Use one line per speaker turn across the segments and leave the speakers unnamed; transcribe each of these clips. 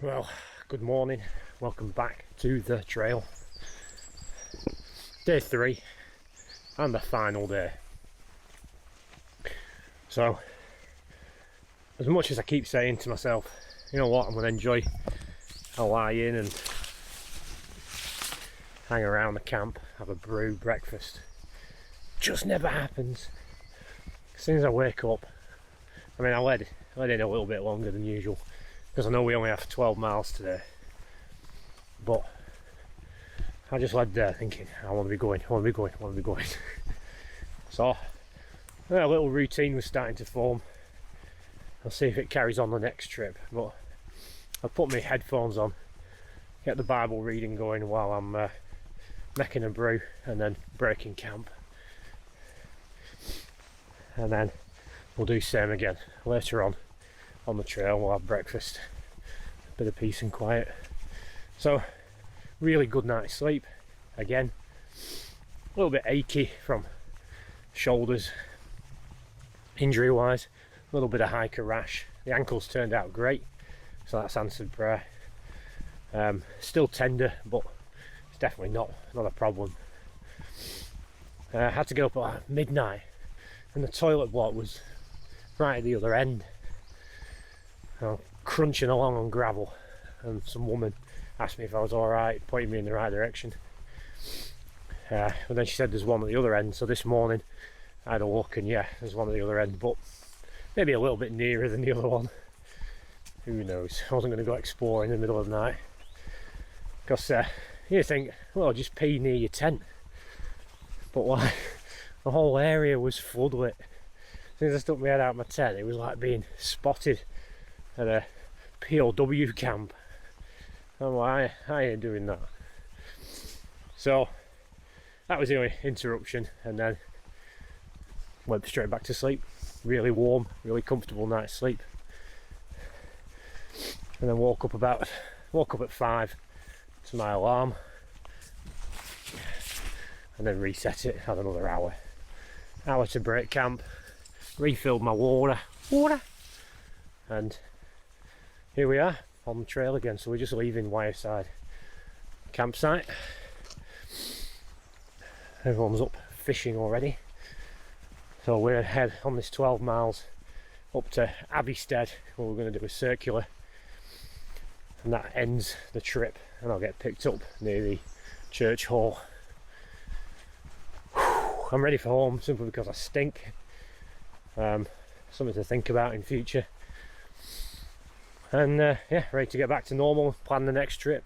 Well, good morning, welcome back to the trail. Day 3 and the final day. So, as much as I keep saying to myself, you know what, I'm going to enjoy a lie in and hang around the camp, have a brew, breakfast, just never happens. As soon as I wake up, I mean I let in a little bit longer than usual because I know we only have 12 miles today, but I just led there thinking I want to be going. So a little routine was starting to form. I'll see if it carries on the next trip, but I'll put my headphones on, get the Bible reading going while I'm making a brew and then breaking camp, and then we'll do same again later on the trail. We'll have breakfast, a bit of peace and quiet. So really good night's sleep again. A little bit achy from shoulders injury wise, a little bit of hiker rash. The ankles turned out great, so that's answered prayer. Still tender, but it's definitely not a problem. I had to get up at midnight and the toilet block was right at the other end. Crunching along on gravel, and some woman asked me if I was alright, pointing me in the right direction. And then she said there's one at the other end, so this morning I had a look and yeah, there's one at the other end, but maybe a little bit nearer than the other one. Who knows? I wasn't going to go exploring in the middle of the night, because you think, well, just pee near your tent, but why? The whole area was floodlit. As soon as I stuck my head out of my tent, it was like being spotted at a POW camp. I'm like, I ain't doing that. So that was the only interruption, and then went straight back to sleep. Really warm, really comfortable night's sleep. And then woke up at 5 to my alarm, and then reset it. Had another hour to break camp, refilled my water, and here we are on the trail again. So we're just leaving Wyre campsite. Everyone's up fishing already, so we're ahead on this 12 miles up to Abbeystead, where we're going to do a circular, and that ends the trip, and I'll get picked up near the church hall. I'm ready for home simply because I stink. Something to think about in future, and yeah, ready to get back to normal, plan the next trip.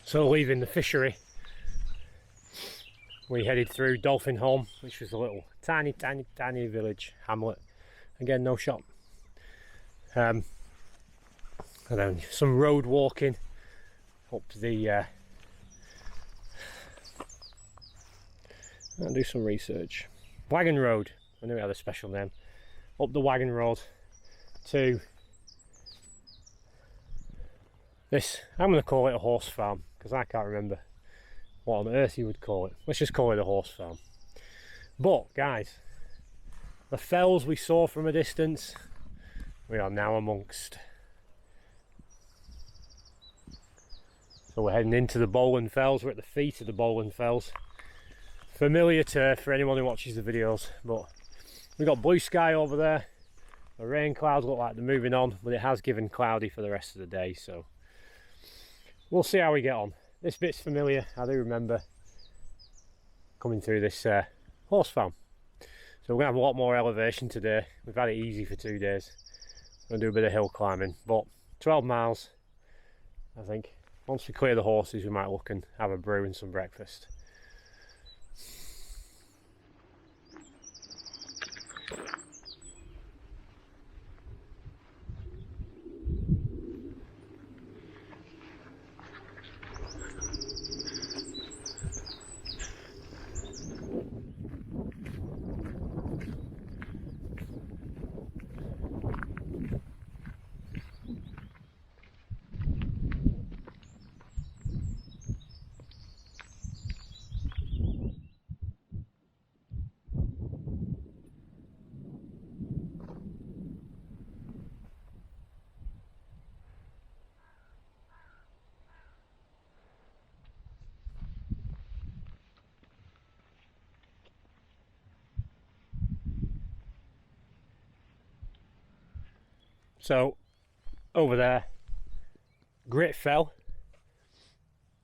So leaving the fishery, we headed through Dolphin Home, which was a little tiny village hamlet. Again, no shop. And then some road walking up the I'll do some research. Wagon Road, I knew it had a special name. Up the Wagon Road to this, I'm going to call it a horse farm, because I can't remember what on earth you would call it. Let's just call it a horse farm. But guys, the fells we saw from a distance, we are now amongst. So we're heading into the Bowland Fells. We're at the feet of the Bowland Fells. Familiar turf for anyone who watches the videos, but we've got blue sky over there. The rain clouds look like they're moving on, but it has given cloudy for the rest of the day, so we'll see how we get on. This bit's familiar. I do remember coming through this horse farm. So we're going to have a lot more elevation today. We've had it easy for 2 days. We're going to do a bit of hill climbing, but 12 miles, I think. Once we clear the horses, we might look and have a brew and some breakfast. So, over there, Grit Fell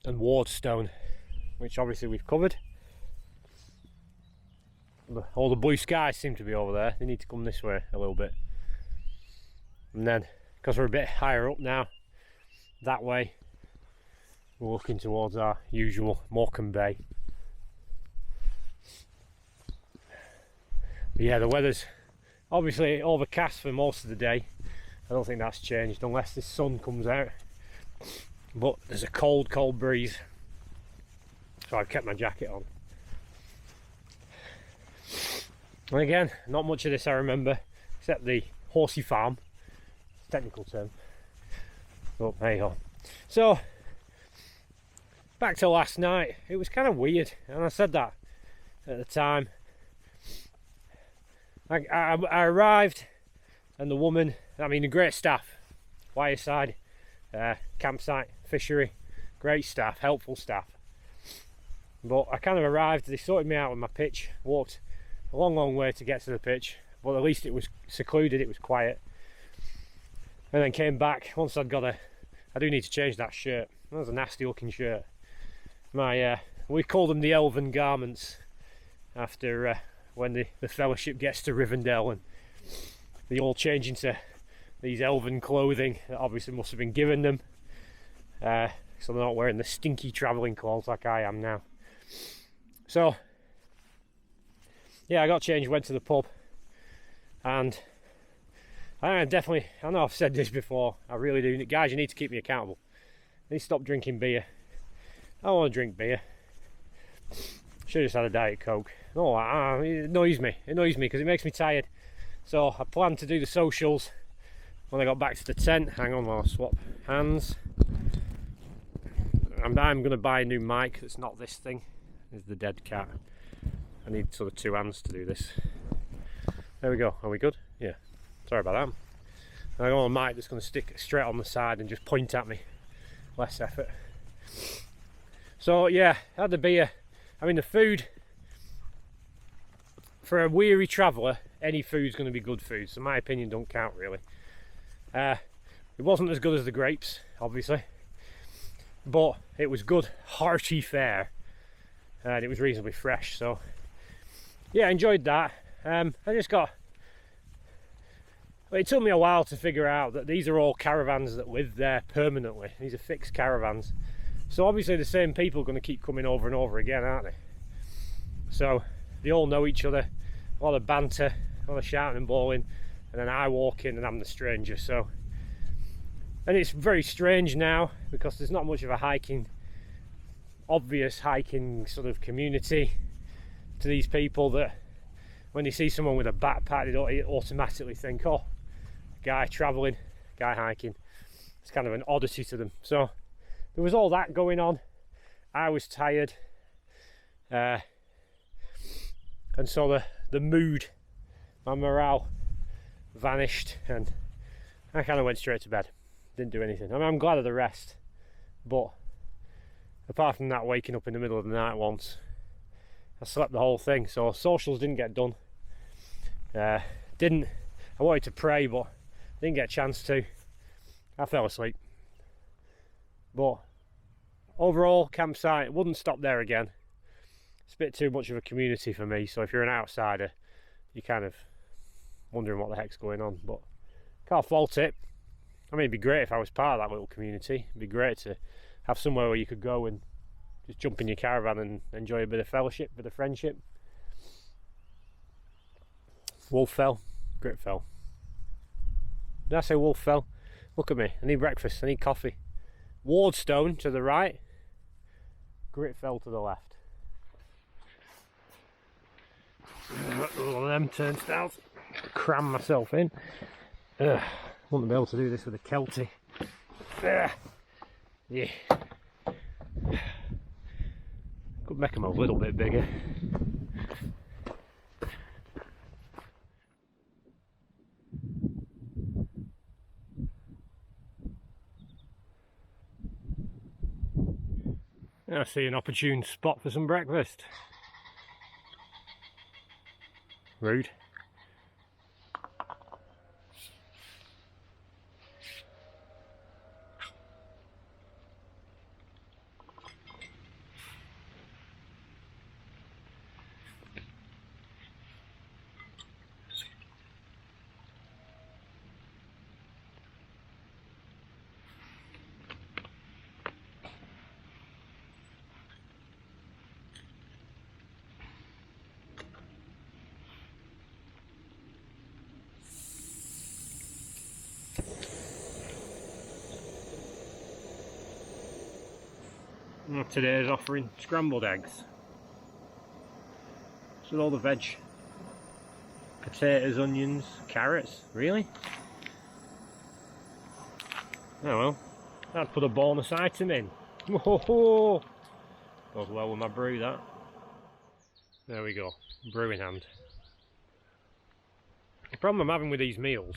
and Wardstone, which obviously we've covered. All the blue skies seem to be over there. They need to come this way a little bit. And then, because we're a bit higher up now, that way, we're looking towards our usual Morecambe Bay. But yeah, the weather's obviously overcast for most of the day. I don't think that's changed unless the sun comes out, but there's a cold breeze, so I've kept my jacket on. And again, not much of this I remember except the horsey farm, technical term, but hey ho. So back to last night, it was kind of weird, and I said that at the time. I arrived, and the woman, I mean, a great staff, Wyre side, campsite, fishery, great staff, helpful staff. But I kind of arrived, they sorted me out with my pitch, walked a long way to get to the pitch, but at least it was secluded, it was quiet. And then came back, once I'd got I do need to change that shirt, that was a nasty looking shirt. We call them the elven garments, after when the fellowship gets to Rivendell and they all change into these elven clothing that obviously must have been given them, so they're not wearing the stinky travelling clothes like I am now. So yeah, I got changed, went to the pub, and I know I've said this before, I really do, guys, you need to keep me accountable. I need to stop drinking beer. I don't want to drink beer. Should have just had a Diet Coke. No, it annoys me because it makes me tired. So I planned to do the socials when I got back to the tent. Hang on while I swap hands. I'm going to buy a new mic that's not this thing. There's the dead cat. I need sort of 2 hands to do this. There we go. Are we good? Yeah. Sorry about that. I got a mic that's going to stick straight on the side and just point at me. Less effort. So yeah, I had the beer. I mean, the food, for a weary traveller, any food's going to be good food, so my opinion don't count really. It wasn't as good as the grapes, obviously, but it was good, hearty fare, and it was reasonably fresh, so yeah, I enjoyed that. It took me a while to figure out that these are all caravans that live there permanently. These are fixed caravans. So obviously the same people are going to keep coming over and over again, aren't they? So they all know each other, a lot of banter, a lot of shouting and bawling, and then I walk in and I'm the stranger. So, and it's very strange now because there's not much of a obvious hiking sort of community to these people, that when they see someone with a backpack, they don't automatically think, oh, guy travelling, guy hiking. It's kind of an oddity to them. So there was all that going on. I was tired, and so the mood, my morale vanished, and I kind of went straight to bed. Didn't do anything. I mean, I'm glad of the rest, but apart from that waking up in the middle of the night once, I slept the whole thing. So socials didn't get done. I wanted to pray, but didn't get a chance to. I fell asleep. But overall, campsite, wouldn't stop there again. It's a bit too much of a community for me, so if you're an outsider, you're kind of wondering what the heck's going on, but can't fault it. I mean, it'd be great if I was part of that little community. It'd be great to have somewhere where you could go and just jump in your caravan and enjoy a bit of fellowship, a bit of friendship. Wolf fell, Grit fell. Did I say wolf fell? Look at me, I need breakfast, I need coffee. Wardstone to the right, Grit fell to the left. One of them turnstiles, cram myself in. Wouldn't be able to do this with a Kelty. Yeah. Could make them a little bit bigger. I see an opportune spot for some breakfast. Rude. Today's offering scrambled eggs. So all the veg. Potatoes, onions, carrots. Really? Oh well. I'd put a bonus item in. Whoa! Goes well with my brew, that. There we go. Brew in hand. The problem I'm having with these meals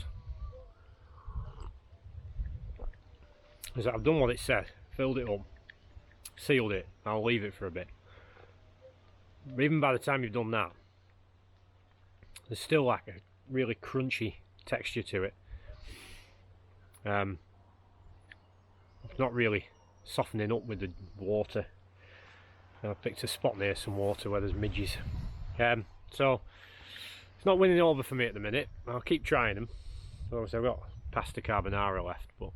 is that I've done what it said. Filled it up. Sealed it. I'll leave it for a bit. But even by the time you've done that, there's still like a really crunchy texture to it. It's not really softening up with the water. I picked a spot near some water where there's midges. So it's not winning over for me at the minute. I'll keep trying them. Obviously I've got pasta carbonara left, but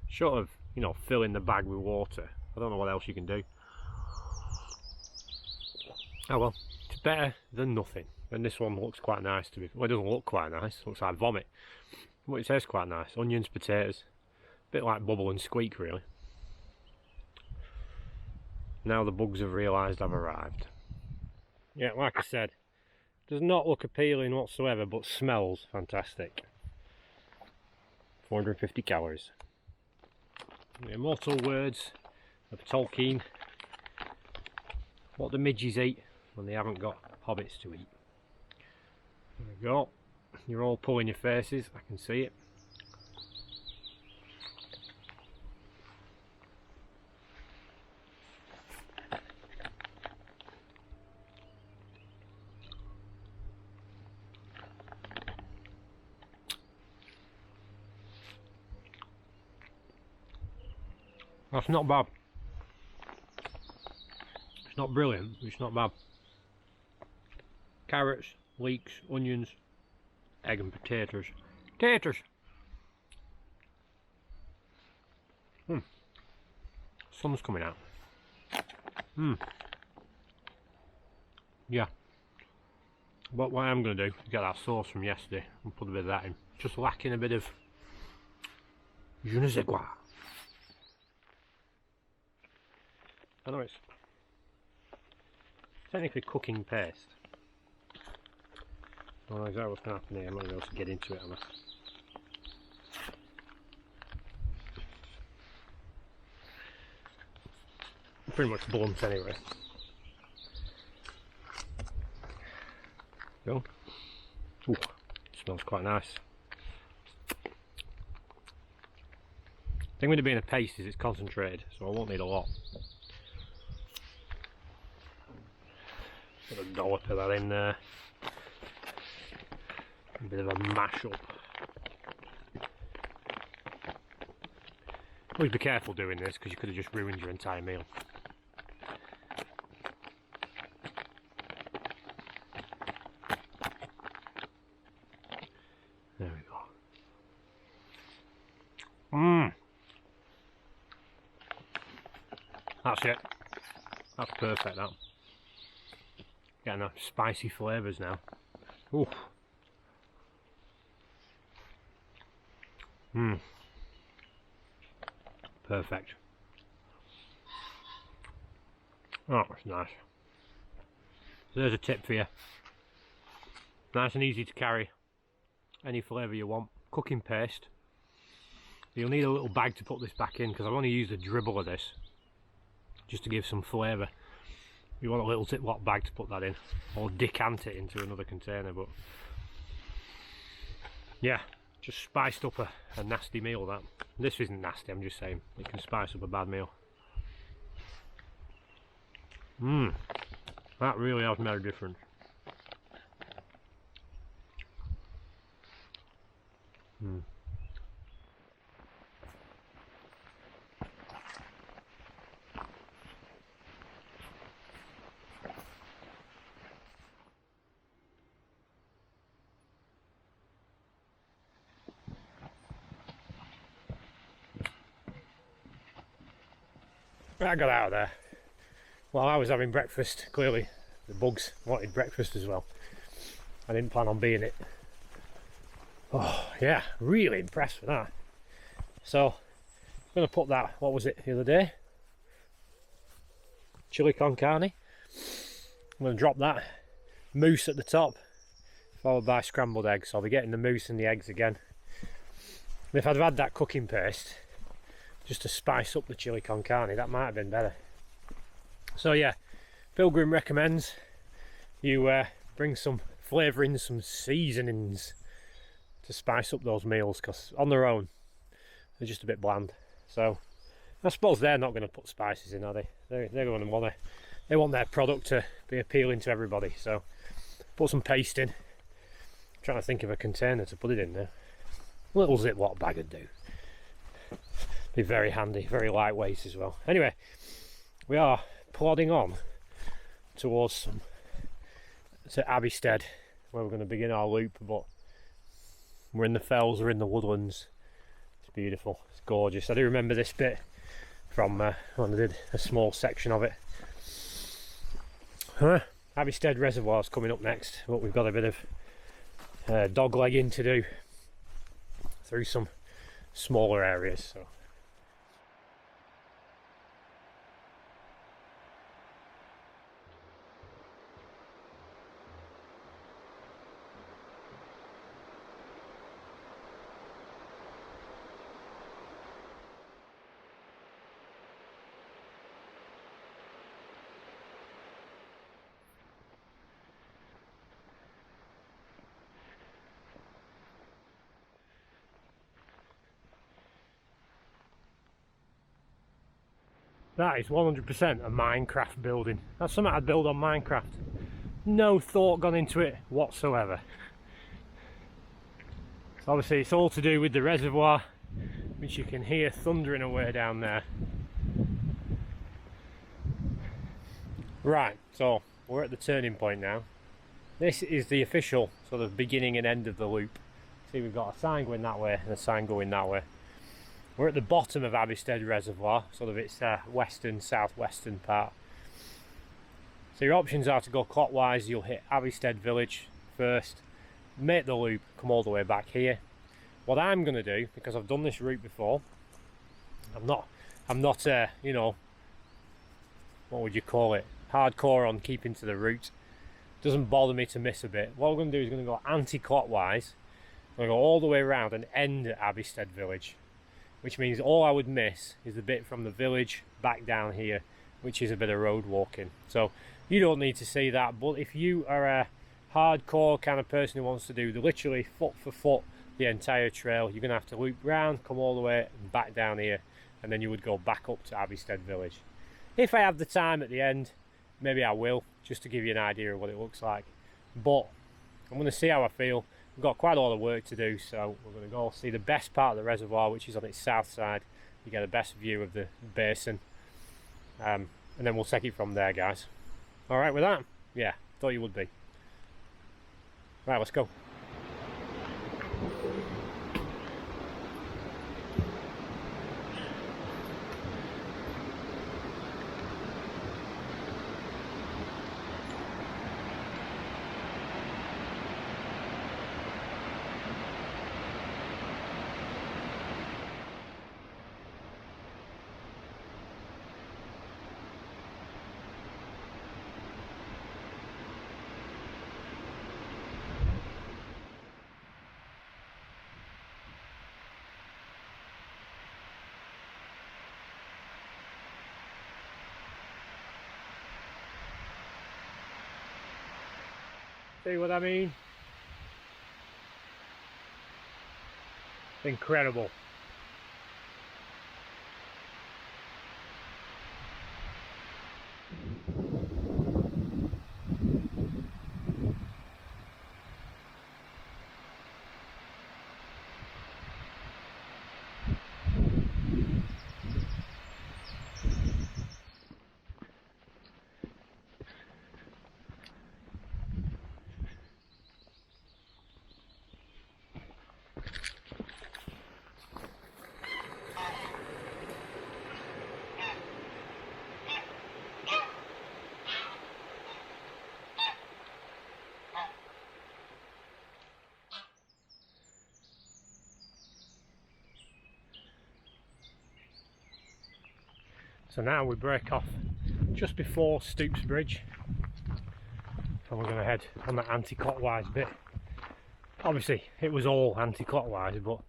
short of, you know, filling the bag with water, I don't know what else you can do. Oh well, it's better than nothing. And this one looks quite nice to be. Well, it doesn't look quite nice. It looks like vomit. But it tastes quite nice. Onions, potatoes, a bit like bubble and squeak, really. Now the bugs have realised I've arrived. Yeah, like I said, does not look appealing whatsoever, but smells fantastic. 450 calories. The immortal words of Tolkien. What do midges eat when they haven't got hobbits to eat? There we go. You're all pulling your faces, I can see it. That's not bad. It's not brilliant, but it's not bad. Carrots, leeks, onions, egg and potatoes. Taters! Sun's coming out. Yeah. But what I'm going to do is get that sauce from yesterday and put a bit of that in. Just lacking a bit of je ne sais quoi. I know it's technically cooking paste. Oh, is that what's going to happen here? I'm not going to be able to get into it, am I? Pretty much blunt anyway. Go. Ooh, smells quite nice. The thing with it being a paste is it's concentrated, so I won't need a lot. Put a dollop of that in there. A bit of a mash up. Always be careful doing this because you could have just ruined your entire meal. There we go. Mmm. That's it. That's perfect, that. Getting the spicy flavours now. Ooh. Mmm. Perfect. Oh, that's nice. So there's a tip for you. Nice and easy to carry. Any flavour you want. Cooking paste. You'll need a little bag to put this back in because I've only used a dribble of this just to give some flavour. You want a little Ziploc bag to put that in, or decant it into another container. But yeah, just spiced up a nasty meal. That this isn't nasty, I'm just saying it can spice up a bad meal. Mmm, that really has made a difference. Mmm. I got out of there while I was having breakfast. Clearly the bugs wanted breakfast as well. I didn't plan on being it. Oh yeah, really impressed with that. So I'm going to put that, what was it the other day? Chili con carne. I'm going to drop that mousse at the top, followed by scrambled eggs. So I'll be getting the mousse and the eggs again. And if I'd have had that cooking paste just to spice up the chili con carne, that might have been better. So yeah, Pilgrim recommends you bring some flavourings, some seasonings to spice up those meals, because on their own they're just a bit bland. So I suppose they're not going to put spices in, are they? They're going to want their product to be appealing to everybody. So put some paste in. I'm trying to think of a container to put it in there. A little Ziploc bag would do. Be very handy, very lightweight as well. Anyway, we are plodding on towards to Abbeystead, where we're going to begin our loop. But we're in the fells, we're in the woodlands. It's beautiful, it's gorgeous. I do remember this bit from when I did a small section of it. Abbeystead Reservoir's coming up next, but we've got a bit of dog legging to do through some smaller areas. So that is 100% a Minecraft building. That's something I'd build on Minecraft. No thought gone into it whatsoever. So obviously it's all to do with the reservoir, which you can hear thundering away down there. Right, so we're at the turning point now. This is the official sort of beginning and end of the loop. See, we've got a sign going that way and a sign going that way. We're at the bottom of Abbeystead Reservoir, sort of its western, southwestern part. So your options are to go clockwise. You'll hit Abbeystead Village first, make the loop, come all the way back here. What I'm going to do, because I've done this route before, I'm not you know, what would you call it, hardcore on keeping to the route. Doesn't bother me to miss a bit. What I'm going to do is going to go anti-clockwise. I'm going to go all the way around and end at Abbeystead Village, which means all I would miss is the bit from the village back down here, which is a bit of road walking. So you don't need to see that, but if you are a hardcore kind of person who wants to do the literally foot for foot the entire trail, you're going to have to loop round, come all the way and back down here, and then you would go back up to Abbeystead Village. If I have the time at the end, maybe I will, just to give you an idea of what it looks like. But I'm going to see how I feel. We've got quite a lot of work to do, so we're going to go see the best part of the reservoir, which is on its south side. You get the best view of the basin, and then we'll take it from there, guys. All right with that? Yeah, thought you would be. Right, let's go. See what I mean? Incredible. So now we break off just before Stoops Bridge, and we're going to head on that anti-clockwise bit. Obviously it was all anti-clockwise, but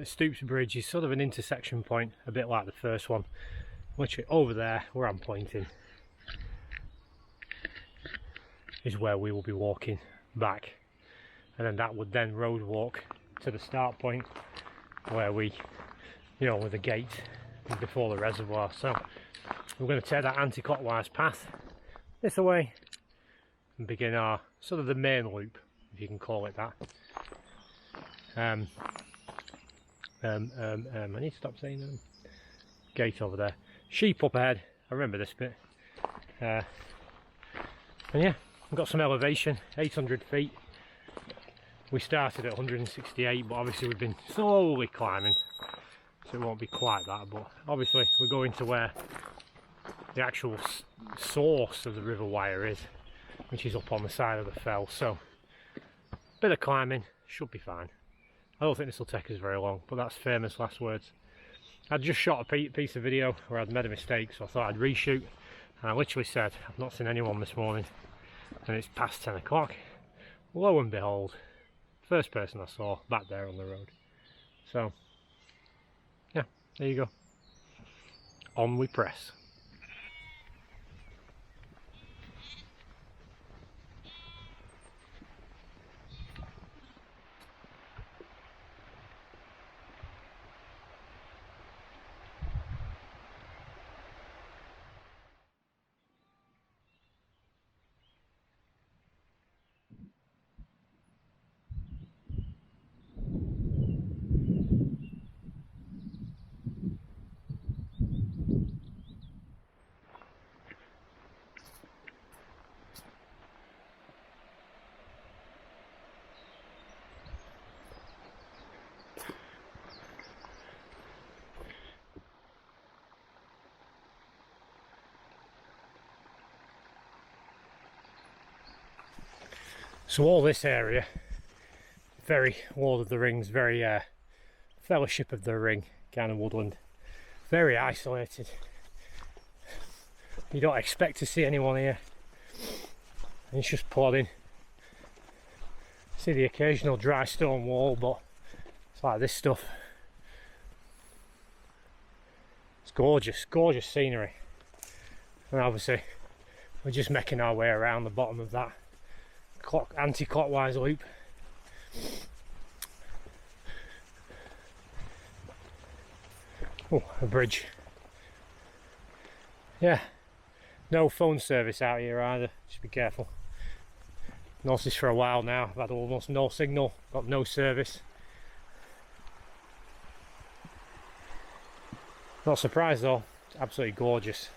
Stoops Bridge is sort of an intersection point, a bit like the first one. Literally over there where I'm pointing is where we will be walking back, and then that would then road walk to the start point where we, you know, with the gate before the reservoir. So we're going to take that anti-clockwise path this way and begin our sort of the main loop, if you can call it that. I need to stop saying gate over there. Sheep up ahead. I remember this bit. And yeah, we've got some elevation, 800 feet. We started at 168, but obviously we've been slowly climbing, so it won't be quite that. But obviously we're going to where the actual source of the River Wyre is, which is up on the side of the fell. So a bit of climbing, should be fine. I don't think this will take us very long, but that's famous last words. I'd just shot a piece of video where I'd made a mistake, so I thought I'd reshoot, and I literally said I've not seen anyone this morning, and it's past 10 o'clock. Lo and behold, first person I saw back there on the road. So yeah, there you go. On we press. So all this area, very Lord of the Rings, very Fellowship of the Ring kind of woodland, very isolated. You don't expect to see anyone here, and it's just plodding. See the occasional dry stone wall, but it's like this stuff. It's gorgeous, gorgeous scenery. And obviously we're just making our way around the bottom of that anti-clockwise loop. Oh, a bridge. Yeah, No phone service out here either, just be careful. Noticed this for a while now, I've had almost no signal, got no service. Not surprised though, it's absolutely gorgeous.